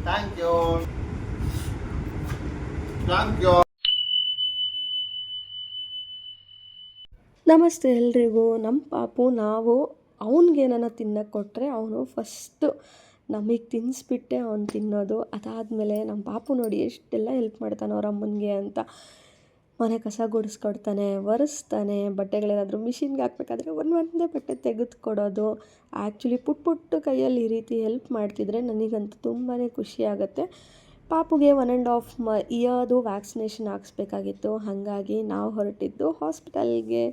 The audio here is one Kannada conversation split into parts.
Thank you. Thank you. ನಮಸ್ತೆ ಎಲ್ರಿಗೂ. ನಮ್ಮ ಪಾಪು ನಾವು ಅವನಿಗೇನಾನ ತಿನ್ನಕ್ಕೆ ಕೊಟ್ಟರೆ ಅವನು ಫಸ್ಟು ನಮಗೆ ತಿನ್ನಿಸ್ಬಿಟ್ಟೆ ಅವ್ನು ತಿನ್ನೋದು. ಅದಾದಮೇಲೆ ನಮ್ಮ ಪಾಪು ನೋಡಿ ಎಷ್ಟೆಲ್ಲ ಹೆಲ್ಪ್ ಮಾಡ್ತಾನೆ ಅವ್ರ ಅಮ್ಮನಿಗೆ ಅಂತ. ಮನೆ ಕಸ ಗುಡಿಸ್ಕೊಡ್ತಾನೆ, ಒರೆಸ್ತಾನೆ, ಬಟ್ಟೆಗಳೇನಾದರೂ ಮಿಷಿನ್ಗೆ ಹಾಕ್ಬೇಕಾದ್ರೆ ಒಂದೇ ಬಟ್ಟೆ ತೆಗೆದು ಕೊಡೋದು. ಆ್ಯಕ್ಚುಲಿ ಪುಟ್ಟ ಕೈಯಲ್ಲಿ ಈ ರೀತಿ ಹೆಲ್ಪ್ ಮಾಡ್ತಿದ್ರೆ ನನಗಂತೂ ತುಂಬಾ ಖುಷಿ ಆಗುತ್ತೆ. ಪಾಪುಗೆ 1.5 ಇಯರ್ದು ವ್ಯಾಕ್ಸಿನೇಷನ್ ಹಾಕ್ಸ್ಬೇಕಾಗಿತ್ತು. ಹಾಗಾಗಿ ನಾವು ಹೊರಟಿದ್ದು ಹಾಸ್ಪಿಟಲ್ಗೆ.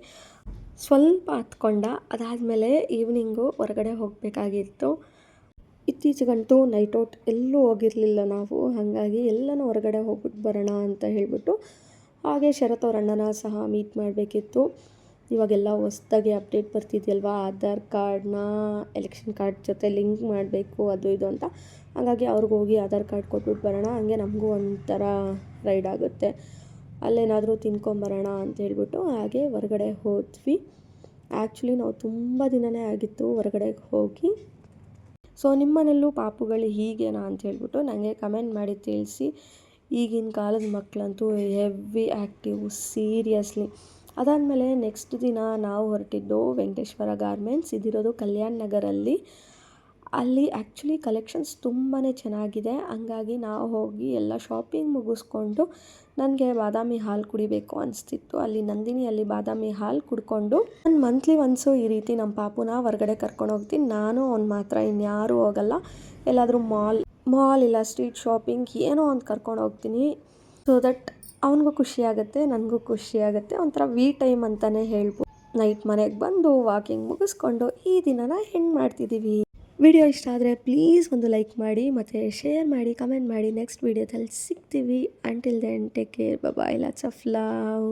ಸ್ವಲ್ಪ ಹತ್ಕೊಂಡ. ಅದಾದಮೇಲೆ ಈವ್ನಿಂಗು ಹೊರಗಡೆ ಹೋಗಬೇಕಾಗಿತ್ತು. ಇತ್ತೀಚೆಗಂತೂ ನೈಟ್ ಔಟ್ ಎಲ್ಲೂ ಹೋಗಿರಲಿಲ್ಲ ನಾವು. ಹಾಗಾಗಿ ಎಲ್ಲನೂ ಹೊರಗಡೆ ಹೋಗ್ಬಿಟ್ಟು ಬರೋಣ ಅಂತ ಹೇಳಿಬಿಟ್ಟು ಹಾಗೆ ಶರತ್ ಅವ್ರ ಅಣ್ಣನ ಸಹ ಮೀಟ್ ಮಾಡಬೇಕಿತ್ತು. ಇವಾಗೆಲ್ಲ ಹೊಸ್ದಾಗಿ ಅಪ್ಡೇಟ್ ಬರ್ತಿದೆಯಲ್ವ, ಆಧಾರ್ ಕಾರ್ಡ್ನ ಎಲೆಕ್ಷನ್ ಕಾರ್ಡ್ ಜೊತೆ ಲಿಂಕ್ ಮಾಡಬೇಕು ಅದು ಇದು ಅಂತ. ಹಾಗಾಗಿ ಅವ್ರಿಗೆ ಹೋಗಿ ಆಧಾರ್ ಕಾರ್ಡ್ ಕೊಟ್ಬಿಟ್ಟು ಬರೋಣ, ಹಂಗೆ ನಮಗೂ ಒಂಥರ ರೈಡ್ ಆಗುತ್ತೆ. ಅಲ್ಲೇನಾದರೂ ತಿನ್ಕೊಂಬರೋಣ ಅಂತ ಹೇಳ್ಬಿಟ್ಟು ಹಾಗೆ ಹೊರಗಡೆ ಹೋದ್ವಿ. ಆ್ಯಕ್ಚುಲಿ ನಾವು ತುಂಬ ದಿನವೇ ಆಗಿತ್ತು ಹೊರಗಡೆಗೆ ಹೋಗಿ. ಸೊ ನಿಮ್ಮನೆಯಲ್ಲೂ ಪಾಪುಗಳು ಹೀಗೇನಾ ಅಂತ ಹೇಳ್ಬಿಟ್ಟು ನನಗೆ ಕಮೆಂಟ್ ಮಾಡಿ ತಿಳಿಸಿ. ಈಗಿನ ಕಾಲದ ಮಕ್ಕಳಂತೂ ಹೆವಿ ಆ್ಯಕ್ಟಿವ್, ಸೀರಿಯಸ್ಲಿ. ಅದಾದಮೇಲೆ ನೆಕ್ಸ್ಟ್ ದಿನ ನಾವು ಹೊರಟಿದ್ದು ವೆಂಕಟೇಶ್ವರ ಗಾರ್ಮೆಂಟ್ಸ್. ಇದಿರೋದು ಕಲ್ಯಾಣ ನಗರಲ್ಲಿ. ಅಲ್ಲಿ ಆ್ಯಕ್ಚುಲಿ ಕಲೆಕ್ಷನ್ಸ್ ತುಂಬಾ ಚೆನ್ನಾಗಿದೆ. ಹಂಗಾಗಿ ನಾವು ಹೋಗಿ ಎಲ್ಲ ಶಾಪಿಂಗ್ ಮುಗಿಸ್ಕೊಂಡು ನನಗೆ ಬಾದಾಮಿ ಹಾಲು ಕುಡಿಬೇಕು ಅನಿಸ್ತಿತ್ತು. ಅಲ್ಲಿ ನಂದಿನಿಯಲ್ಲಿ ಬಾದಾಮಿ ಹಾಲು ಕುಡ್ಕೊಂಡು ನಾನು ಮಂತ್ಲಿ ಒನ್ಸು ಈ ರೀತಿ ನಮ್ಮ ಪಾಪುನ ಹೊರಗಡೆ ಕರ್ಕೊಂಡು ಹೋಗ್ತೀನಿ. ನಾನು ಅವ್ನು ಮಾತ್ರ, ಇನ್ಯಾರೂ ಹೋಗಲ್ಲ. ಎಲ್ಲಾದರೂ ಮಾಲ್ ಇಲ್ಲ ಸ್ಟ್ರೀಟ್ ಶಾಪಿಂಗ್ ಏನೋ ಒಂದು ಕರ್ಕೊಂಡು ಹೋಗ್ತೀನಿ. ಸೊ ದಟ್ ಅವನಿಗೂ ಖುಷಿಯಾಗುತ್ತೆ, ನನಗೂ ಖುಷಿಯಾಗುತ್ತೆ. ಒಂಥರ ಟೈಮ್ ಅಂತಲೇ ಹೇಳ್ಬೋದು. ನೈಟ್ ಮನೆಗೆ ಬಂದು ವಾಕಿಂಗ್ ಮುಗಿಸ್ಕೊಂಡು ಈ ದಿನನ ಎಂಡ್ ಮಾಡ್ತಿದ್ದೀವಿ. ವಿಡಿಯೋ ಇಷ್ಟ ಆದರೆ ಪ್ಲೀಸ್ ಒಂದು ಲೈಕ್ ಮಾಡಿ ಮತ್ತು ಶೇರ್ ಮಾಡಿ, ಕಮೆಂಟ್ ಮಾಡಿ. ನೆಕ್ಸ್ಟ್ ವಿಡಿಯೋದಲ್ಲಿ ಸಿಗ್ತೀವಿ. Until then take care, bye, lots of love.